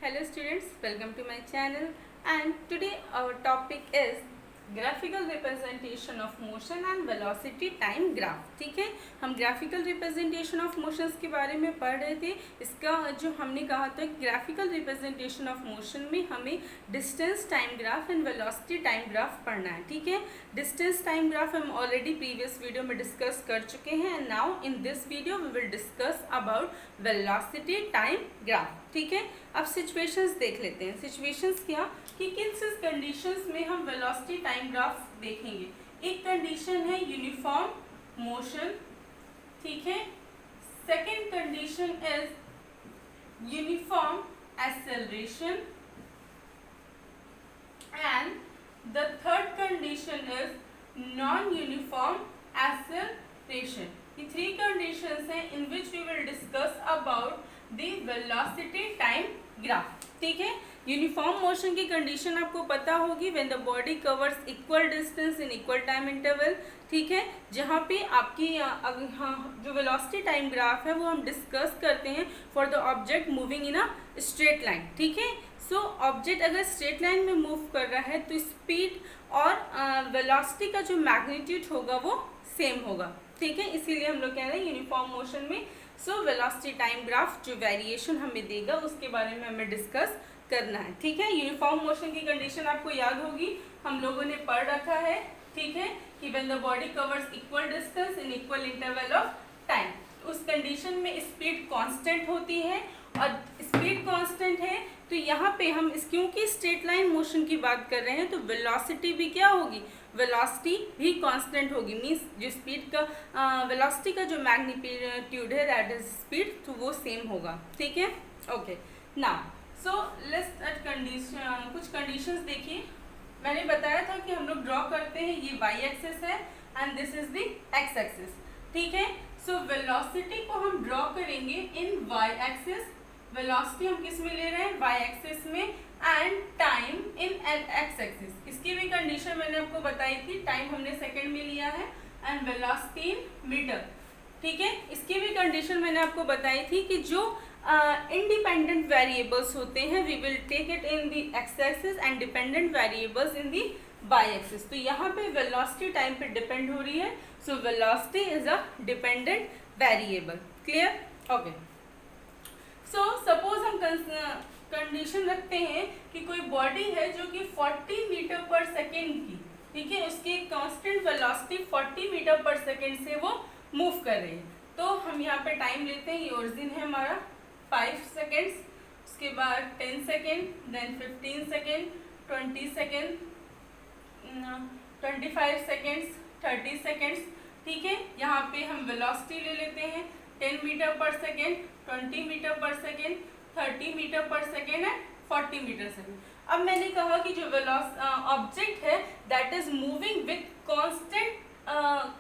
Hello students, welcome to my channel and today our topic is graphical representation of motion and velocity time graph. ठीक है, हम graphical representation of motions के बारे में पढ़ रहे थे. इसका जो हमने कहा था graphical representation of motion में हमें distance time graph and velocity time graph पढ़ना है. ठीक है, distance time graph हम already previous video में discuss कर चुके हैं and now in this video we will discuss about velocity time graph. ठीक है, अब सिचुएशंस देख लेते हैं. सिचुएशंस क्या कि किन कंडीशंस में हम वेलोसिटी टाइम ग्राफ देखेंगे. एक कंडीशन है यूनिफॉर्म मोशन. ठीक है, second condition is uniform acceleration and the third condition is non uniform acceleration. ये थ्री कंडीशंस हैं in which we will discuss about the velocity time graph. ठीक है, uniform motion की कंडीशन आपको पता होगी when the body covers equal distance in equal time interval. ठीक है, जहाँ पे आपकी जो वेलोसिटी टाइम ग्राफ है वो हम डिस्कस करते हैं for the object moving in a straight line. ठीक है, सो ऑब्जेक्ट अगर स्ट्रेट लाइन में मूव कर रहा है तो स्पीड और वेलोसिटी का जो मैग्नीट्यूड होगा वो सेम होगा. ठीक है, इसीलिए हम लोग कह रहे हैं यूनिफॉर्म मोशन में सो वेलोसिटी टाइम ग्राफ जो वेरिएशन हमें देगा उसके बारे में हमें डिस्कस करना है. ठीक है, यूनिफॉर्म मोशन की कंडीशन आपको याद होगी, हम लोगों ने पढ़ रखा है. ठीक है, कि when the body covers equal distance in equal interval of time, उस कंडीशन में स्पीड कांस्टेंट होती है और स्पीड कांस्टेंट है तो यहाँ पे हम क्योंकि स्ट्रेट लाइन मोशन की बात कर रहे हैं तो वेलोसिटी भी क्या होगी, वेलोसिटी भी कांस्टेंट होगी. मींस जो स्पीड का वेलोसिटी का जो मैग्नीट्यूड है दैट इज स्पीड तो वो सेम होगा. ठीक है, okay. Now so let's at condition, कुछ कंडीशंस देखिए. मैंने बताया था कि हम लोग ड्रॉ करते हैं, ये वाई एक्सिस है and this is the x axis. ठीक है, सो वेलोसिटी को हम ड्रॉ करेंगे इन वाई एक्सिस. वेलोसिटी हम किस में ले रहे हैं, वाई एक्सिस में, and time in x axis. इसकी भी कंडीशन मैंने आपको बताई थी, टाइम हमने सेकंड में लिया है एंड वेलोसिटी इन मीटर. ठीक है, इसकी भी कंडीशन मैंने आपको बताई थी कि जो इंडिपेंडेंट वेरिएबल्स होते हैं we will take it in the x axis and dependent variables in the y axis. तो यहाँ पे वेलोसिटी टाइम पे डिपेंड हो रही है, so velocity is a dependent variable. Clear, okay. So suppose हम कंडीशन रखते हैं कि कोई बॉडी है जो कि 40 मीटर पर सेकेंड की, ठीक है, उसकी constant velocity 40 meter per second से वो मूव कर रही है. तो हम यहाँ पे टाइम लेते हैं, ये ओरिजिन है हमारा 5 सेकेंड्स, उसके बाद 10 second, then 15 second, 20 second, 25 seconds, 30 seconds. ठीक है, यहाँ पे हम वेलोसिटी ले लेते हैं 10 meter per second, 20 meter per second, 30 meter per second and 40 meter second. अब मैंने कहा कि जो ऑब्जेक्ट है that is moving with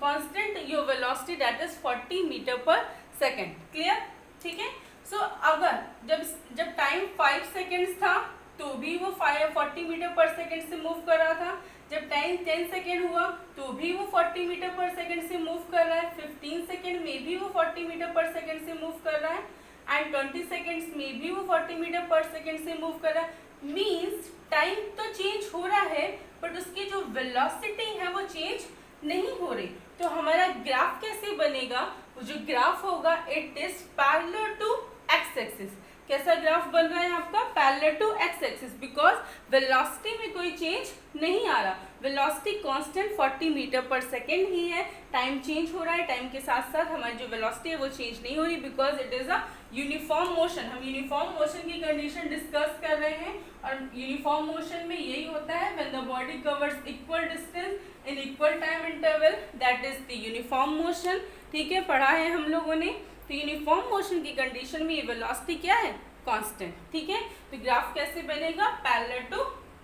constant your velocity that is 40 meter per second. Clear, ठीक है. सो अगर जब टाइम 5 सेकेंड्स था तो भी वो 40 मीटर पर सेकेंड से मूव कर रहा था. जब टाइम 10 सेकेंड हुआ तो भी वो 40 मीटर पर सेकेंड से मूव कर रहा है. 15 सेकेंड में भी वो 40 मीटर पर सेकेंड से मूव कर रहा है एंड 20 सेकेंड्स में भी वो 40 मीटर पर सेकेंड से मूव कर रहा है. मीन्स टाइम तो चेंज हो रहा है बट उसकी जो वेलोसिटी है वो चेंज नहीं हो रही. तो हमारा ग्राफ कैसे बनेगा, वो जो ग्राफ होगा it is parallel to x axis. कैसा ग्राफ बन रहा है आपका, parallel to x axis, because velocity में कोई चेंज नहीं आ रहा. Velocity constant 40 meter per second ही है. टाइम चेंज हो रहा है, टाइम के साथ साथ हमारी जो वेलोसिटी है वो चेंज नहीं हो रही because it is a uniform motion. हम यूनिफॉर्म मोशन की कंडीशन डिस्कस कर रहे हैं और यूनिफॉर्म मोशन में यही होता है when the body covers equal distance in equal time interval that is the uniform motion. ठीक है, पढ़ा है हम लोगों ने. तो यूनिफॉर्म मोशन की कंडीशन में ये वेलोसिटी क्या है, कांस्टेंट. ठीक है, तो ग्राफ कैसे बनेगा, पैरेलल टू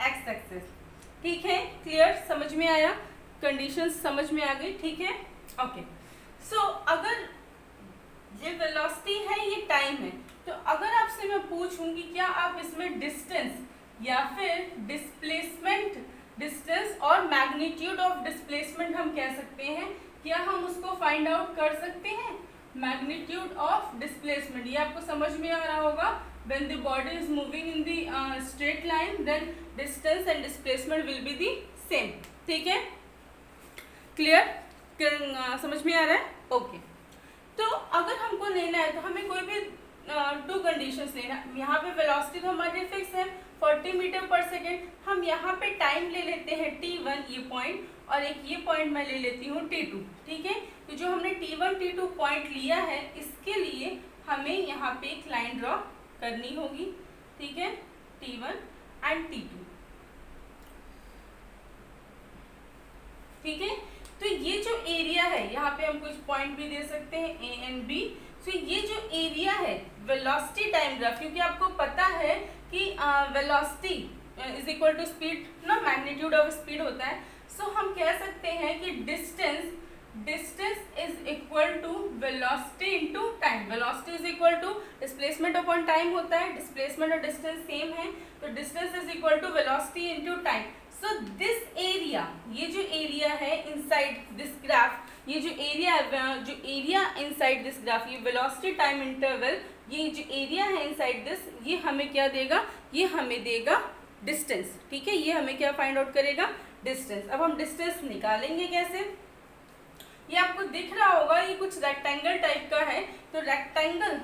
एक्स एक्सिस. ठीक है, क्लियर, समझ में आया, कंडीशंस समझ में आ गई. ठीक है, ओके. सो अगर ये वेलोसिटी है, ये टाइम है, तो अगर आपसे मैं पूछूं कि क्या आप इसमें डिस्टेंस या फिर डिस्प्लेसमेंट, डिस्टेंस और मैग्नीट्यूड ऑफ डिस्प्लेसमेंट हम कह सकते हैं, क्या हम उसको फाइंड आउट कर सकते हैं. मैग्नीट्यूड ऑफ डिस्प्लेसमेंट, ये आपको समझ में आ रहा होगा. when the body is moving in the straight line, then distance and displacement will be the same. ठीक है, क्लियर? समझ में आ रहा है? ओके तो अगर हमको लेना है तो हमें कोई भी टू कंडीशंस लेना है. यहाँ पे वेलोसिटी तो हमारी फिक्स है 40 मीटर पर सेकेंड. हम यहाँ पे टाइम ले लेते हैं t1 ये पॉइंट, और एक ये पॉइंट मैं ले लेती हूँ t2. ठीक है, तो जो हमने t1 t2 पॉइंट लिया है इसके लिए हमें यहाँ पे एक लाइन ड्रॉ करनी होगी. ठीक है, t1 एंड t2. ठीक है, तो ये जो एरिया है यहाँ पे हम कुछ पॉइंट भी दे सकते हैं ए एंड बी. तो ये जो एरिया है वेलोसिटी टाइम ग्राफ, क्योंकि आपको पता है कि velocity is equal to speed ना, मैग्नीट्यूड ऑफ स्पीड होता है. सो हम कह सकते हैं कि distance is equal to velocity into time. Velocity is equal to displacement upon time होता है. डिस्प्लेसमेंट और डिस्टेंस सेम है, तो distance is equal to velocity into time. So this area, ये जो एरिया है इनसाइड दिस ग्राफ, ये जो एरिया इनसाइड दिस ग्राफ, ये वेलोसिटी टाइम इंटरवल, ये जो एरिया है इनसाइड दिस, ये हमें क्या देगा? ये हमें देगा डिस्टेंस. ठीक है, ये हमें क्या फाइंड आउट करेगा? डिस्टेंस. अब हम डिस्टेंस निकालेंगे कैसे? ये आपको दिख रहा होगा, ये कुछ रेक्टेंगल टाइप का है. तो रेक्टेंगल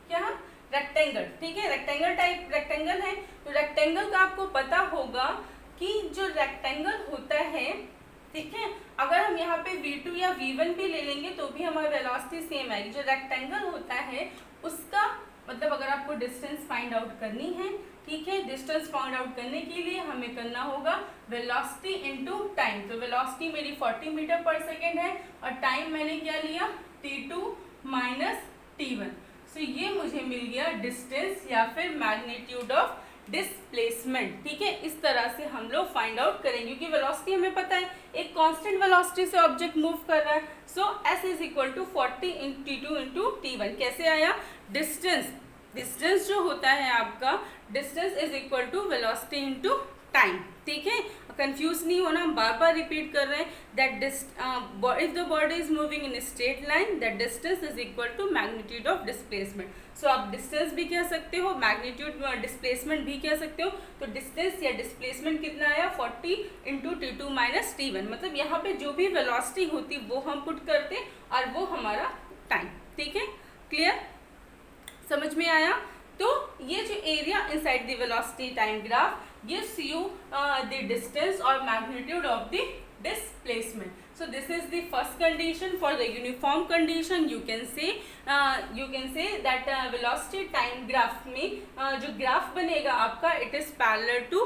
क्या? रेक्टेंगल. ठीक है, रेक्टेंगल टाइप रेक्टेंगल है. तो रेक्टेंगल का आपको पता होगा कि जो रेक्टेंगल होता है, ठीक है, अगर हम यहाँ पे v2 या v1 भी ले लेंगे तो भी हमारी वेलोसिटी सेम आएगी. जो रेक्टेंगल होता है उसका मतलब अगर आपको डिस्टेंस फाइंड आउट करनी है, ठीक है, डिस्टेंस फाइंड आउट करने के लिए हमें करना होगा वेलोसिटी इनटू टाइम. तो वेलोसिटी मेरी 40 मीटर पर सेकेंड है और टाइम मैंने क्या लिया? t2 minus t1. सो ये मुझे मिल गया डिस्टेंस या फिर मैग्नीट्यूड ऑफ डिस्प्लेसमेंट. ठीक है, इस तरह से हम लोग फाइंड आउट करेंगे, क्योंकि वेलोसिटी हमें पता है एक कांस्टेंट वेलोसिटी से ऑब्जेक्ट मूव कर रहा है. So s is equal to 40 t2 into t1. कैसे आया? डिस्टेंस जो होता है आपका, distance is equal to velocity into time. ठीक है, कंफ्यूज नहीं होना, बार बार रिपीट कर रहे हैं that if the body is moving in straight line that distance is equal to magnitude of displacement. So आप डिस्टेंस भी कह सकते हो, मैग्नीट्यूड डिस्प्लेसमेंट भी कह सकते हो. तो डिस्टेंस या डिस्प्लेसमेंट कितना आया? 40 इंटू t2 माइनस t1. मतलब यहाँ पे जो भी वेलोसिटी होती वो हम पुट करते और वो हमारा टाइम. ठीक है, क्लियर? समझ में आया? तो ये जो area inside the velocity time graph gives you the distance or magnitude of the displacement. So this is the first condition. For the uniform condition you can say that velocity time graph में जो graph बनेगा आपका it is parallel to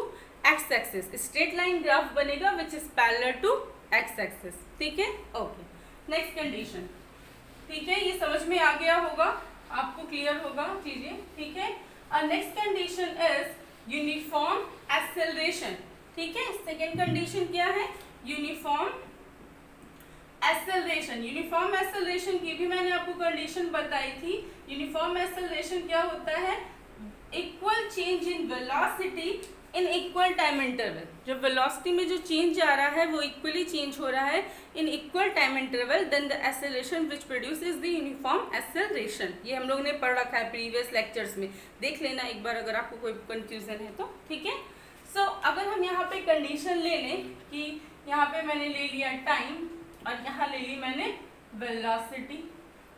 x axis. straight line graph बनेगा which is parallel to x axis. ठीक है, okay. Next condition. ठीक है, ये समझ में आ गया होगा, आपको क्लियर होगा चीजें. ठीक है, next condition is uniform acceleration. ठीक है, सेकेंड कंडीशन क्या है? Uniform acceleration. यूनिफॉर्म एक्सेलरेशन की भी मैंने आपको कंडीशन बताई थी. यूनिफॉर्म एक्सेलरेशन क्या होता है? Equal change in velocity in equal time interval. जब वेलोसिटी में जो चेंज आ रहा है वो इक्वली चेंज हो रहा है in equal time interval, then the acceleration which produces the uniform acceleration. ये हम लोग ने पढ़ रखा है प्रीवियस लेक्चर्स में, देख लेना एक बार अगर आपको कोई कंफ्यूजन है तो. ठीक है, सो अगर हम यहाँ पे कंडीशन ले लें कि यहाँ पे मैंने ले लिया टाइम और यहाँ ले ली मैंने वेलोसिटी.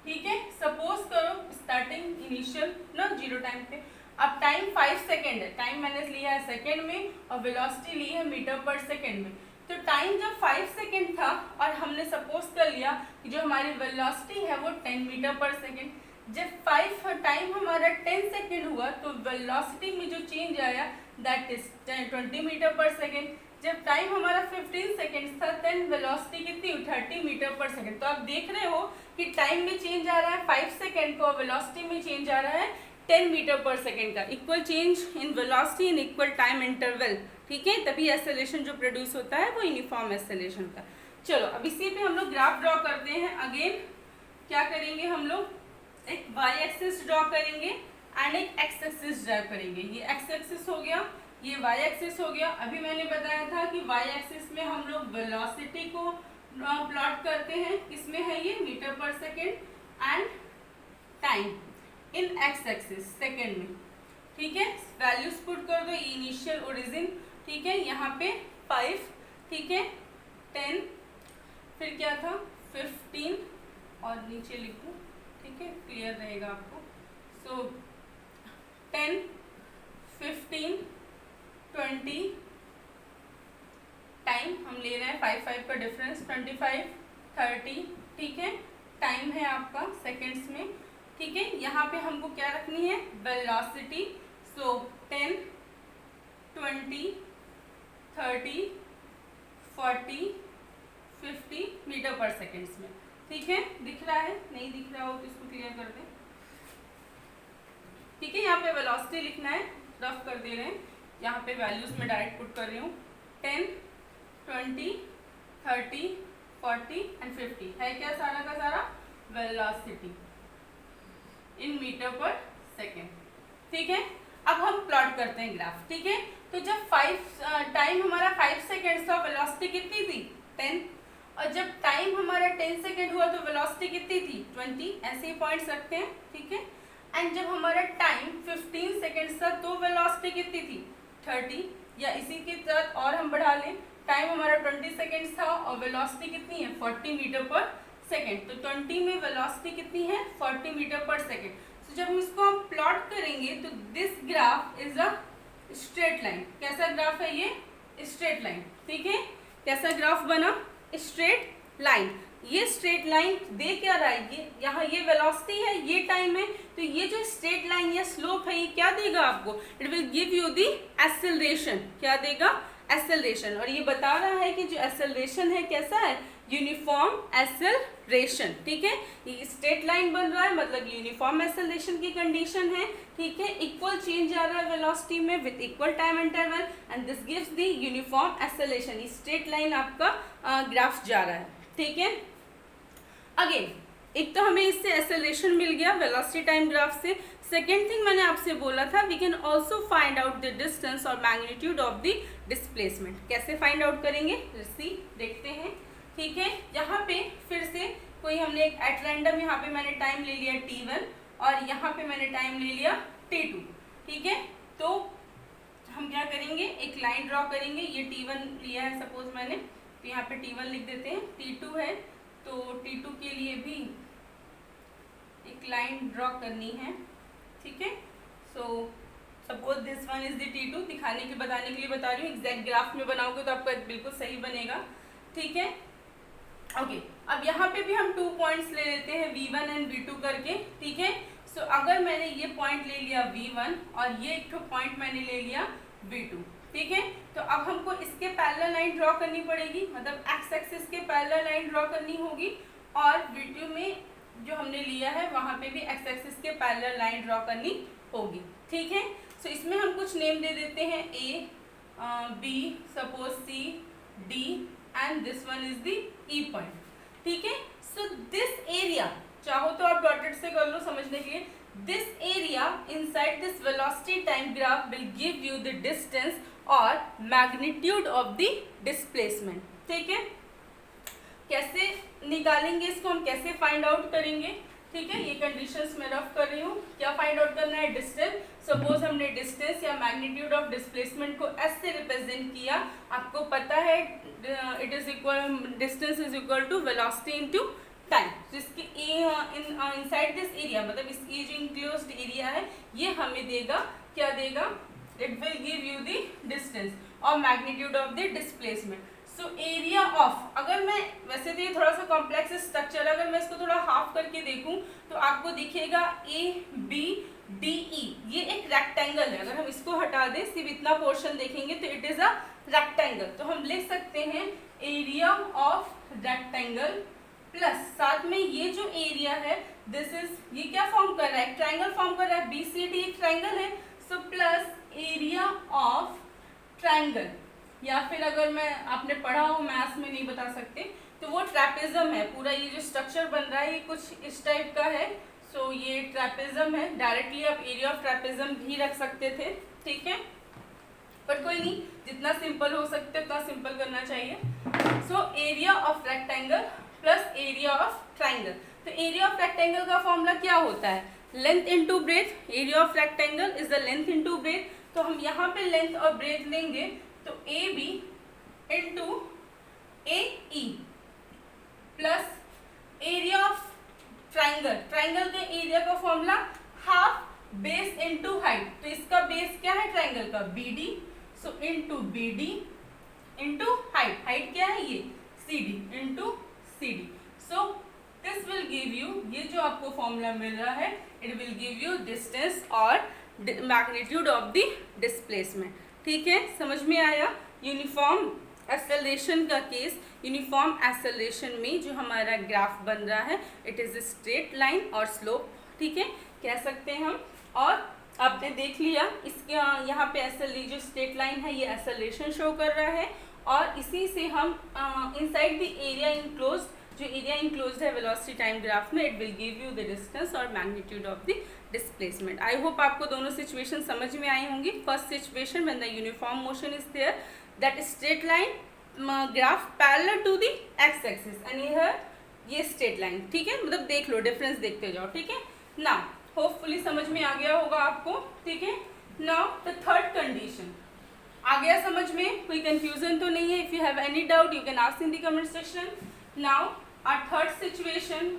ठीक है, सपोज करो स्टार्टिंग इनिशियल ना 0 टाइम पे. अब टाइम 5 सेकेंड है, टाइम मैंने लिया है सेकेंड में और वेलोसिटी ली है मीटर पर सेकेंड में. तो टाइम जब 5 सेकेंड था और हमने सपोज कर लिया कि जो हमारी वेलोसिटी है वो 10 मीटर पर सेकेंड. जब 5 टाइम हमारा 10 सेकेंड हुआ तो वेलोसिटी में जो चेंज आया that is 20 meter per second. जब टाइम हमारा 15 सेकेंड था देन वेलोसिटी कितनी? 30 मीटर पर सेकेंड. तो आप देख रहे हो कि टाइम में चेंज आ रहा है 5 सेकेंड को, वेलोसिटी में चेंज आ रहा है 10 मीटर पर सेकेंड का. Equal change in velocity in equal time interval. ठीक है, तभी एक्सेलरेशन जो प्रोड्यूस होता है वो यूनिफॉर्म एक्सेलरेशन का. चलो अब इसी पे हम लोग ग्राफ ड्रॉ करते हैं. अगेन क्या करेंगे हम लोग? एक y एक्सिस ड्रॉ करेंगे एंड एक x एक्सिस ड्रॉ करेंगे. ये x एक्सिस हो गया, ये y एक्सिस हो गया. अभी मैंने बताया था कि y एक्सिस में हम लोग वेलोसिटी को प्लॉट करते हैं. इसमें है ये metre per second and time in x axis second में. ठीक है, वैल्यूज पुट कर दो, इनिशियल ओरिजिन, ठीक है, यहाँ पे 5, ठीक है, 10, फिर क्या था 15 और नीचे लिखो, ठीक है, क्लियर रहेगा आपको। सो 10, 15, 20, टाइम हम ले रहे हैं 5 का डिफरेंस, 25, 30, ठीक है, टाइम है आपका सेकेंड्स में, ठीक है। यहाँ पे हमको क्या रखनी है, वेलोसिटी। सो 10, 20, 30, 40, 50 मीटर पर सेकेंड्स में, ठीक है। दिख रहा है, नहीं दिख रहा हो तो इसको क्लियर कर दें, ठीक है। यहाँ पे वेलोसिटी लिखना है, रफ कर दे रहे हैं, यहाँ पे वैल्यूज में डायरेक्ट पुट कर रही हूँ, 10, 20, 30, 40 एंड 50 है क्या सारा का सारा velocity in metre per second, ठीक है। अब हम प्लॉट करते हैं ग्राफ, ठीक है। तो जब टाइम हमारा 5 सेकेंड था, वेलोसिटी कितनी थी 10, और जब टाइम हमारा 10 सेकेंड हुआ तो वेलोसिटी कितनी थी 20, ऐसे ही पॉइंट्स रखते हैं, ठीक है। एंड जब हमारा टाइम 15 सेकेंड था तो वेलोसिटी कितनी थी 30, या इसी के साथ और हम बढ़ा लें, टाइम हमारा 20 सेकेंड था और वेलोसिटी कितनी है 40 मीटर पर सेकेंड, तो 20 में वेलोसिटी कितनी है 40 मीटर पर सेकेंड। तो जब हम इसको हम प्लॉट करेंगे तो this graph is a straight line. कैसा ग्राफ है ये, स्ट्रेट लाइन, ठीक है। कैसा ग्राफ बना, स्ट्रेट लाइन। ये स्ट्रेट लाइन दे क्या रहा है, ये यहाँ ये वेलोसिटी है, ये टाइम है, तो ये जो स्ट्रेट लाइन या स्लोप है ये क्या देगा आपको, it will give you the acceleration. क्या देगा, एक्सेलरेशन। और ये बता रहा है कि जो एक्सेलरेशन है कैसा है, यूनिफॉर्म एक्सेलरेशन, ठीक है। ये स्ट्रेट लाइन बन रहा है मतलब यूनिफॉर्म एक्सेलरेशन की कंडीशन है, ठीक है। इक्वल चेंज आ रहा है वेलोसिटी में with equal time interval and this gives the uniform acceleration. Straight line आपका ग्राफ जा रहा है, ठीक है। अगेन एक तो हमें इससे एक्सेलरेशन मिल गया वेलोसिटी टाइम ग्राफ से। सेकेंड थिंग मैंने आपसे बोला था, we can also find out the distance और मैग्नीट्यूड ऑफ द डिस्प्लेसमेंट। कैसे फाइंड आउट करेंगे, सी देखते हैं, ठीक है। यहाँ पे फिर से कोई हमने एक एट रैंडम, यहाँ पे मैंने टाइम ले लिया t1 और यहाँ पे मैंने टाइम ले लिया t2, ठीक है। तो हम क्या करेंगे, एक लाइन ड्रॉ करेंगे, ये t1 लिया है सपोज मैंने, तो यहाँ पे t1 लिख देते हैं, t2 है तो t2 के लिए भी एक लाइन ड्रॉ करनी है, ठीक है। So suppose this one is the t2, दिखाने के बताने के लिए बता रही हूँ, एग्जैक्ट ग्राफ में बनाओगे तो आपका बिल्कुल सही बनेगा, ठीक है। ओके, अब यहाँ पे भी हम 2 पॉइंट्स ले लेते हैं v1 एंड v2 करके, ठीक है। सो अगर मैंने ये पॉइंट ले लिया v1 और ये एक पॉइंट मैंने ले लिया v2, ठीक है। तो अब हमको इसके पैरेलल लाइन ड्रॉ करनी पड़ेगी, मतलब एक्स एक्सिस के पैरेलल लाइन ड्रॉ करनी होगी, और v2 में जो हमने लिया है वहाँ पे भी एक्स एक्सिस के पैरेलल लाइन ड्रॉ करनी होगी, ठीक है। सो इसमें हम कुछ नेम दे देते हैं, a, b, suppose c, d and this one is the E point, ठीक है। सो दिस एरिया, चाहो तो आप डॉटेड से कर लो समझने के लिए, this area inside this velocity time graph will give you the distance और मैग्नीट्यूड ऑफ द डिस्प्लेसमेंट, ठीक है। कैसे निकालेंगे इसको, हम कैसे फाइंड आउट करेंगे, ठीक है। ये कंडीशंस मैं रफ कर रही हूँ। क्या फाइंड आउट करना है, डिस्टेंस। सपोज हमने डिस्टेंस या मैग्नीट्यूड ऑफ डिस्प्लेसमेंट को एस से रिप्रेजेंट किया, आपको पता है it is equal, distance is equal to velocity into time. जिसकी इनसाइड दिस एरिया, मतलब इस ये जो इंक्लोज्ड एरिया है ये हमें देगा, क्या देगा, it will give you the distance और magnitude of the displacement. So area of, अगर मैं, वैसे तो ये थोड़ा सा कॉम्प्लेक्स स्ट्रक्चर, अगर मैं इसको थोड़ा हाफ करके देखूं तो आपको दिखेगा ए बी डी ई, ये एक रेक्टेंगल है। अगर हम इसको हटा दें, सिर्फ इतना पोर्शन देखेंगे तो इट इज अ रेक्टेंगल। तो हम लिख सकते हैं एरिया ऑफ रेक्टेंगल प्लस साथ में ये जो एरिया है दिस इज, ये क्या फॉर्म कर रहा है, ट्रायंगल फॉर्म कर रहा है, बी सी डी एक ट्रायंगल है। So plus area of triangle, या फिर अगर मैं, आपने पढ़ा हो मैथ्स में नहीं बता सकते, तो वो ट्रैपेजम है। पूरा ये जो स्ट्रक्चर बन रहा है ये कुछ इस टाइप का है। सो ये ट्रैपेजम है, डायरेक्टली आप एरिया ऑफ ट्रैपेजम भी रख सकते थे, ठीक है, पर कोई नहीं, जितना सिंपल हो सकते उतना सिंपल करना चाहिए। So area of rectangle plus area of triangle. तो एरिया ऑफ रेक्टेंगल का फॉर्मूला क्या होता है, length into breadth, area of rectangle is the length into breadth. तो हम यहाँ पे लेंथ और ब्रेथ लेंगे तो A B into A E plus area of triangle, triangle के एरिया का formula half base into height, तो इसका बेस क्या है ट्राइंगल का B D, so into B D into height, height क्या है ये C D into C D. So this will give you, ये जो आपको फॉर्मूला मिल रहा है it will give you distance और मैग्नीट्यूड ऑफ द डिस्प्लेसमेंट। ठीक है, समझ में आया। यूनिफॉर्म एक्सेलरेशन का केस, यूनिफॉर्म एक्सेलरेशन में जो हमारा ग्राफ बन रहा है इट इज स्ट्रेट लाइन और स्लोप, ठीक है कह सकते हैं हम। और आपने देख लिया इसके यहाँ पे जो स्ट्रेट लाइन है ये एक्सेलरेशन शो कर रहा है, और इसी से हम इनसाइड द एरिया इनक्लोज, जो एरिया इनक्लोज है वेलोसिटी टाइम ग्राफ में, it will give you the distance और magnitude of the displacement. I hope आपको दोनों सिचुएशन समझ में आई होंगी। First situation when the uniform motion is there, that straight line graph parallel to the x axis and here ये straight line, ठीक है, मतलब देख लो डिफरेंस देखते जाओ, ठीक है ना। होपफुली समझ में आ गया होगा आपको, ठीक है। नाउ द थर्ड कंडीशन, आ गया समझ में, कोई कंफ्यूजन तो नहीं है? If you have any doubt you can ask in the comment section. Now our third situation,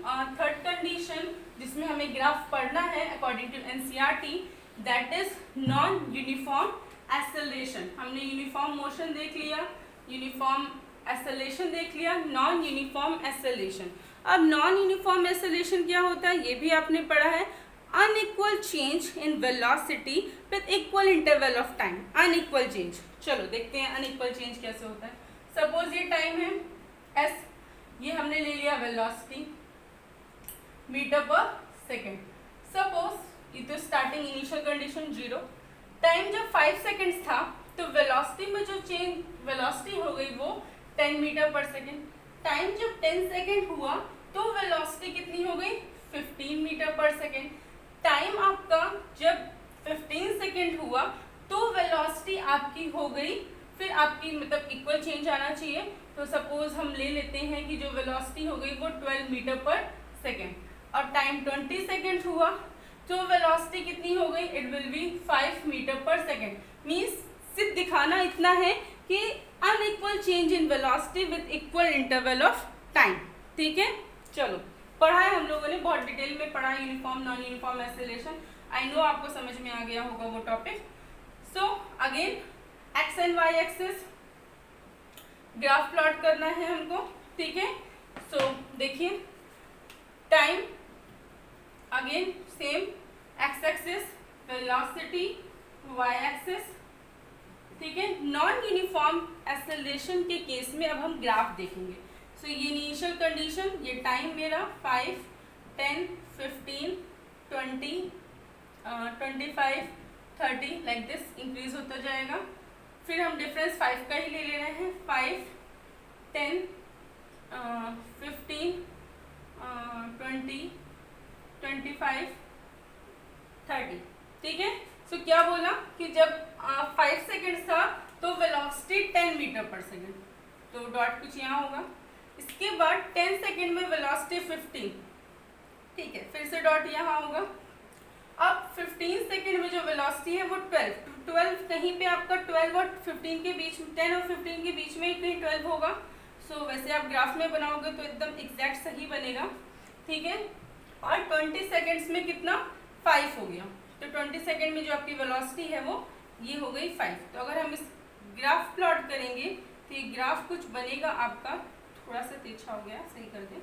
third condition जिसमें हमें ग्राफ पढ़ना है according to NCERT, that is non uniform acceleration. हमने यूनिफॉर्म मोशन देख लिया, यूनिफॉर्म एक्सेलरेशन देख लिया, non uniform acceleration. अब नॉन यूनिफॉर्म एक्सेलरेशन क्या होता है ये भी आपने पढ़ा है, unequal change in velocity with equal interval of time, unequal change. चलो देखते हैं अनइक्वल चेंज कैसे होता है। सपोज ये टाइम है एस, ये हमने ले लिया velocity metre per second. Suppose ये तो स्टार्टिंग इनिशियल कंडीशन 0, टाइम जब 5 सेकेंड्स था तो वेलोसिटी में जो चेंज वेलोसिटी हो गई वो 10 मीटर पर सेकेंड। टाइम जब 10 सेकेंड हुआ तो वेलोसिटी कितनी हो गई 15 मीटर पर सेकेंड। टाइम आपका जब 15 सेकेंड हुआ तो वेलोसिटी आपकी हो गई, फिर आपकी मतलब इक्वल चेंज आना चाहिए, तो सपोज हम ले लेते हैं कि जो वेलोसिटी हो गई वो 12 मीटर पर सेकेंड, और टाइम 20 सेकेंड हुआ तो वेलोसिटी कितनी हो गई, it will be 5 metre per second. Means सिर्फ दिखाना इतना है कि unequal change in velocity with equal interval of time, ठीक है। चलो पढ़ा है हम लोगों ने, बहुत डिटेल में पढ़ा है uniform non uniform acceleration. I know आपको समझ में आ गया होगा वो topic. So again X and Y axis graph plot करना है हमको, ठीक है। सो देखिए time again same, X axis velocity, Y axis, ठीक है। नॉन यूनिफॉर्म एक्सेलरेशन के केस में अब हम ग्राफ देखेंगे। सो ये इनिशियल कंडीशन, ये टाइम मेरा 5, 10, 15, 20, 25, 30 लाइक दिस इंक्रीज होता जाएगा। फिर हम डिफरेंस 5 का ही ले रहे हैं, 5, 10, 15, 20, 25, 30, ठीक है। सो क्या बोला कि जब 5 सेकेंड्स था तो वेलोसिटी 10 मीटर पर सेकेंड, तो डॉट कुछ यहाँ होगा। इसके बाद 10 सेकेंड में वेलोसिटी 15, ठीक है, फिर से डॉट यहाँ होगा। अब 15 सेकेंड में जो वेलोसिटी है वो 12 कहीं पे आपका 12 और 15 के बीच, 10 और 15 के बीच में कहीं 12 होगा। सो वैसे आप ग्राफ में बनाओगे तो एकदम एग्जैक्ट सही बनेगा, ठीक है। और 20 सेकेंड्स में कितना 5 हो गया, तो 20 सेकेंड में जो आपकी वेलोसिटी है वो ये हो गई 5। तो अगर हम इस ग्राफ प्लॉट करेंगे तो ये ग्राफ कुछ बनेगा आपका, थोड़ा सा तिरछा हो गया, सही कर दें।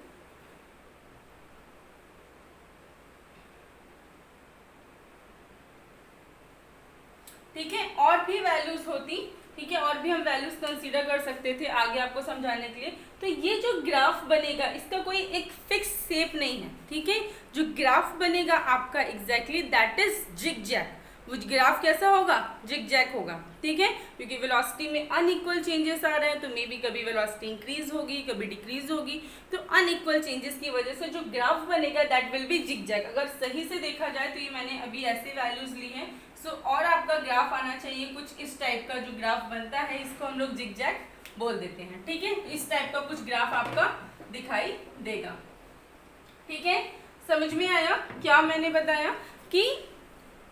ठीक है, और भी वैल्यूज होती, ठीक है, और भी हम वैल्यूज कंसीडर कर सकते थे आगे आपको समझाने के लिए। तो ये जो ग्राफ बनेगा इसका कोई एक फिक्स शेप नहीं है, ठीक है। जो ग्राफ बनेगा आपका एग्जैक्टली दैट इज जिगजैग। वो ग्राफ कैसा होगा, जिगजैग होगा, ठीक है, क्योंकि वेलोसिटी में अनइक्वल चेंजेस आ रहे हैं, तो मे बी कभी वेलोसिटी इंक्रीज होगी कभी डिक्रीज होगी, तो अनइक्वल चेंजेस की वजह से जो ग्राफ बनेगा दैट विल बी जिगजैग। अगर सही से देखा जाए तो ये मैंने अभी ऐसे वैल्यूज ली हैं। सो और आपका ग्राफ आना चाहिए कुछ इस टाइप का, जो ग्राफ बनता है इसको हम लोग जिगजैग बोल देते हैं, ठीक है। इस टाइप का कुछ ग्राफ आपका दिखाई देगा, ठीक है। समझ में आया क्या मैंने बताया कि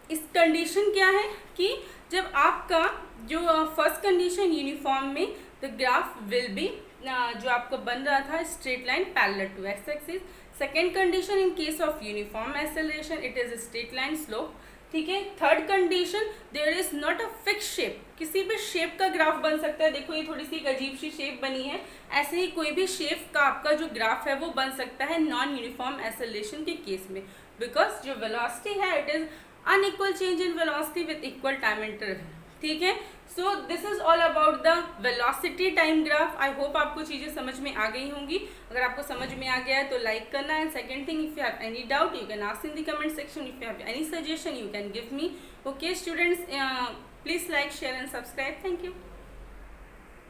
इस कंडीशन क्या है कि जब आपका जो फर्स्ट कंडीशन यूनिफॉर्म में द ग्राफ विल बी जो आपको बन रहा था straight line parallel to x axis. Second condition in case of uniform acceleration it is straight line slope. ठीक है. Third condition there is not a fix shape. किसी भी शेप का ग्राफ बन सकता है. देखो ये थोड़ी सी एक अजीब सी शेप बनी है. ऐसे ही कोई भी शेप का आपका जो ग्राफ है वो बन सकता है नॉन यूनिफॉर्म एक्सेलरेशन के केस में, बिकॉज जो वेलोसिटी है it is unequal change in velocity with equal time interval. ठीक है. So this is all about the velocity time graph. I hope आपको चीज़ें समझ में आ गई होंगी. अगर आपको समझ में आ गया है तो लाइक करना. And second thing, if you have any doubt you can ask in the comment section. If you have any suggestion you can give me. Okay students, please like, share and subscribe. Thank you.